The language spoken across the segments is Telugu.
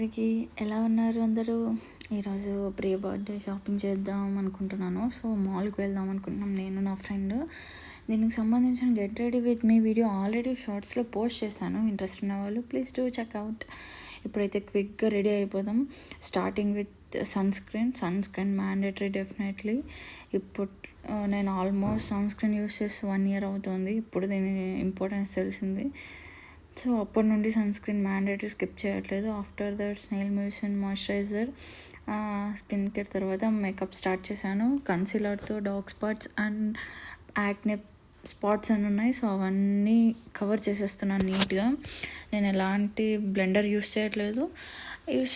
అందరికీ ఎలా ఉన్నారు అందరూ? ఈరోజు ప్రియ బర్త్డే షాపింగ్ చేద్దాం అనుకుంటున్నాను. సో మాల్కి వెళ్దాం అనుకుంటున్నాం నేను నా ఫ్రెండ్. దీనికి సంబంధించిన get ready with me video already షార్ట్స్లో పోస్ట్ చేశాను. ఇంట్రెస్ట్ ఉన్న వాళ్ళు ప్లీజ్ డూ చెక్అవుట్. ఇప్పుడైతే క్విక్గా రెడీ అయిపోదాం. Starting with sunscreen mandatory definitely. ఇప్పుడు నేను ఆల్మోస్ట్ సన్ స్క్రీన్ యూస్ చేసి 1 year అవుతుంది. ఇప్పుడు దీని ఇంపార్టెన్స్ తెలిసింది. సో అప్పటి నుండి సన్ స్క్రీన్ మ్యాండేటరీ స్కిప్ చేయట్లేదు. After that snail mucin moisturiser, skin care, తర్వాత మేకప్ స్టార్ట్ చేశాను. కన్సీలర్తో dark spots and acne spots అని ఉన్నాయి. సో అవన్నీ కవర్ చేసేస్తున్నాను నీట్గా. నేను ఎలాంటి బ్లెండర్ యూస్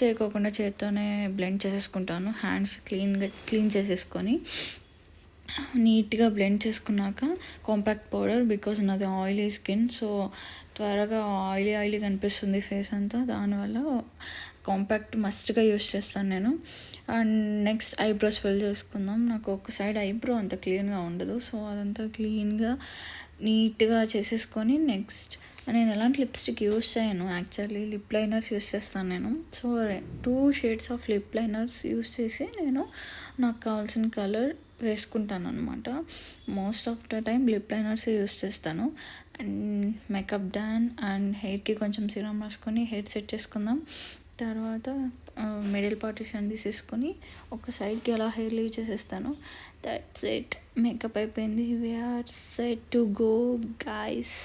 చేయకోకుండా చేత్తోనే బ్లెండ్ చేసేసుకుంటాను. హ్యాండ్స్ క్లీన్ చేసేసుకొని నీట్గా బ్లెండ్ చేసుకున్నాక కాంపాక్ట్ పౌడర్, బికాజ్ నాది ఆయిలీ స్కిన్, సో త్వరగా ఆయిలీ కనిపిస్తుంది ఫేస్ అంతా. దానివల్ల కాంపాక్ట్ మస్ట్గా యూస్ చేస్తాను నేను. అండ్ నెక్స్ట్ ఐబ్రోస్ ఫిల్ చేసుకుందాం. నాకు ఒక సైడ్ ఐబ్రో అంత క్లీన్గా ఉండదు, సో అదంతా క్లీన్గా నీట్గా చేసేసుకొని నెక్స్ట్ నేను ఎలాంటి లిప్స్టిక్ యూస్ చేయను. యాక్చువల్లీ లిప్ లైనర్స్ యూస్ చేస్తాను నేను. So 2 shades of lip liners use చేసి నేను నాకు కావాల్సిన కలర్ వేసుకుంటాను అనమాట. Most of the time lip liners use చేస్తాను. And makeup done. అండ్ హెయిర్కి కొంచెం సిరమ్ రాసుకొని హెయిర్ సెట్ చేసుకుందాం. తర్వాత మిడిల్ పార్టిషన్ తీసేసుకొని ఒక సైడ్కి అలా హెయిర్ లీవ్ చేసేస్తాను. That's it. మేకప్ అయిపోయింది. We are set to go guys.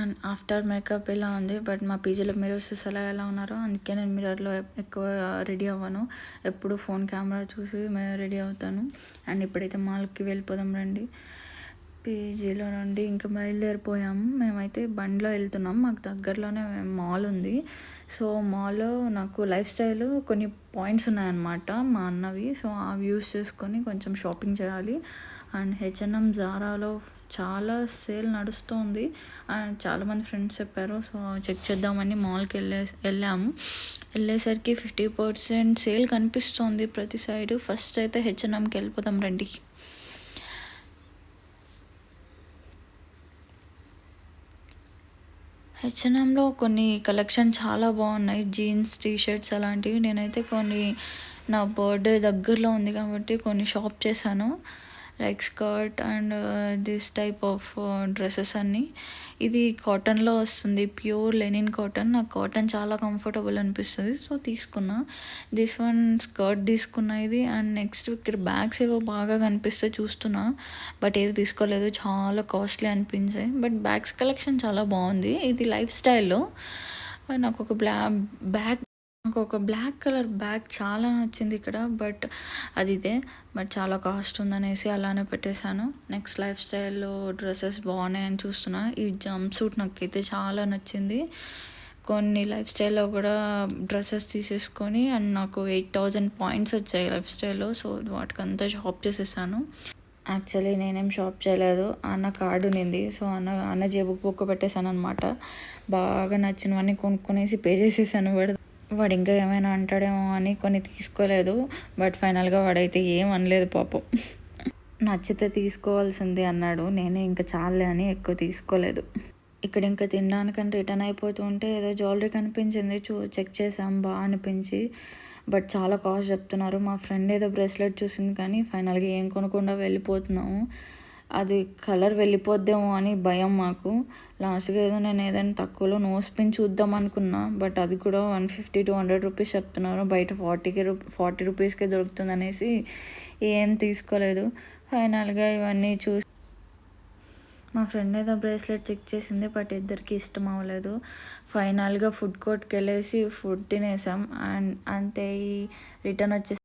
And after makeup ఇలా ఉంది, బట్ మా పీజీలో మిర్రర్స్ ఎలా ఉన్నారో అందుకే నేను మిర్రర్లో ఎక్కువ రెడీ అవ్వను. ఎప్పుడు ఫోన్ కెమెరా చూసి రెడీ అవుతాను. అండ్ ఇప్పుడైతే మాల్కి వెళ్ళిపోదాం రండి. పీజీలో నుండి ఇంకా బయలుదేరిపోయాము. మేమైతే బండిలో వెళ్తున్నాం. మాకు దగ్గరలోనే మాల్ ఉంది. సో మాల్లో నాకు లైఫ్ స్టైల్ కొన్ని పాయింట్స్ ఉన్నాయన్నమాట మా అన్నవి. సో అవి యూస్ చేసుకొని కొంచెం షాపింగ్ చేయాలి. అండ్ H&M, జారాలో చాలా సేల్ నడుస్తుంది అండ్ చాలామంది ఫ్రెండ్స్ చెప్పారు. సో చెక్ చేద్దామని మాల్కి వెళ్ళేసరికి 50% సేల్ కనిపిస్తుంది ప్రతి సైడ్. ఫస్ట్ అయితే H&Mకి వెళ్ళిపోదాం రండి. H&Mలో కొన్ని కలెక్షన్ చాలా బాగున్నాయి. జీన్స్, టీషర్ట్స్ అలాంటివి. నేనైతే కొన్ని నా బర్త్డే దగ్గరలో ఉంది కాబట్టి కొన్ని షాప్ చేశాను. Like skirt and this type of dresses అన్నీ. ఇది కాటన్లో వస్తుంది, ప్యూర్ లెనిన్ కాటన్. నాకు కాటన్ చాలా కంఫర్టబుల్ అనిపిస్తుంది, సో తీసుకున్నా. దిస్ వన్ స్కర్ట్ తీసుకున్నా ఇది. అండ్ నెక్స్ట్ ఇక్కడ బ్యాగ్స్ ఏవో బాగా కనిపిస్తే చూస్తున్నా, బట్ ఏది తీసుకోలేదు. చాలా కాస్ట్లీ అనిపించాయి. బట్ బ్యాగ్స్ కలెక్షన్ చాలా బాగుంది. ఇది లైఫ్ స్టైల్లో నాకు ఒక బ్లాక్ కలర్ బ్యాగ్ చాలా నచ్చింది ఇక్కడ. బట్ బట్ చాలా కాస్ట్ ఉందనేసి అలానే పెట్టేశాను. నెక్స్ట్ లైఫ్ స్టైల్లో డ్రెస్సెస్ బాగున్నాయని చూస్తున్నా. ఈ జంప్ సూట్ నాకైతే చాలా నచ్చింది. కొన్ని లైఫ్ స్టైల్లో కూడా డ్రెస్సెస్ తీసేసుకొని అండ్ నాకు 8,000 పాయింట్స్ వచ్చాయి లైఫ్ స్టైల్లో. సో వాటికంతా షాప్ చేసేసాను. యాక్చువల్లీ నేనేం షాప్ చేయలేదు. అన్న కార్డు ఉన్నింది, సో అన్న జేబుకు పొక్కు పెట్టేశాను అనమాట. బాగా నచ్చినవన్నీ కొనుక్కొనేసి పే చేసేసాను. వాడు ఇంకా ఏమైనా అంటాడేమో అని కొన్ని తీసుకోలేదు. బట్ ఫైనల్గా వాడైతే ఏం అనలేదు పాపం. నచ్చితే తీసుకోవాల్సిందే అన్నాడు. నేనే ఇంకా చాలే అని ఎక్కువ తీసుకోలేదు. ఇక్కడ ఇంకా తినడానికంటే రిటర్న్ అయిపోతుంటే ఏదో జ్యువెలరీ కనిపించింది. చెక్ చేసాం, బాగా అనిపించి. బట్ చాలా కాస్ట్ చెప్తున్నారు. మా ఫ్రెండ్ ఏదో బ్రేస్లెట్ చూసింది కానీ ఫైనల్గా ఏం కొనకుండా వెళ్ళిపోతున్నాము. అది కలర్ వెళ్ళిపోద్దేమో అని భయం మాకు. లాస్ట్గా నేను ఏదైనా తక్కువలో నోస్ పిన్ చూద్దాం అనుకున్నా, బట్ అది కూడా 150-200 రూపీస్ చెప్తున్నారు. బయట 40 రూపీస్కే దొరుకుతుంది అనేసి ఏం తీసుకోలేదు. ఫైనల్గా ఇవన్నీ చూసి మా ఫ్రెండ్ ఏదో బ్రేస్లెట్ చెక్ చేసింది, బట్ ఇద్దరికి ఇష్టం అవ్వలేదు. ఫైనల్గా ఫుడ్ కోర్ట్కి వెళ్ళేసి ఫుడ్ తినేసాం. అండ్ అంతే, రిటర్న్ వచ్చేసి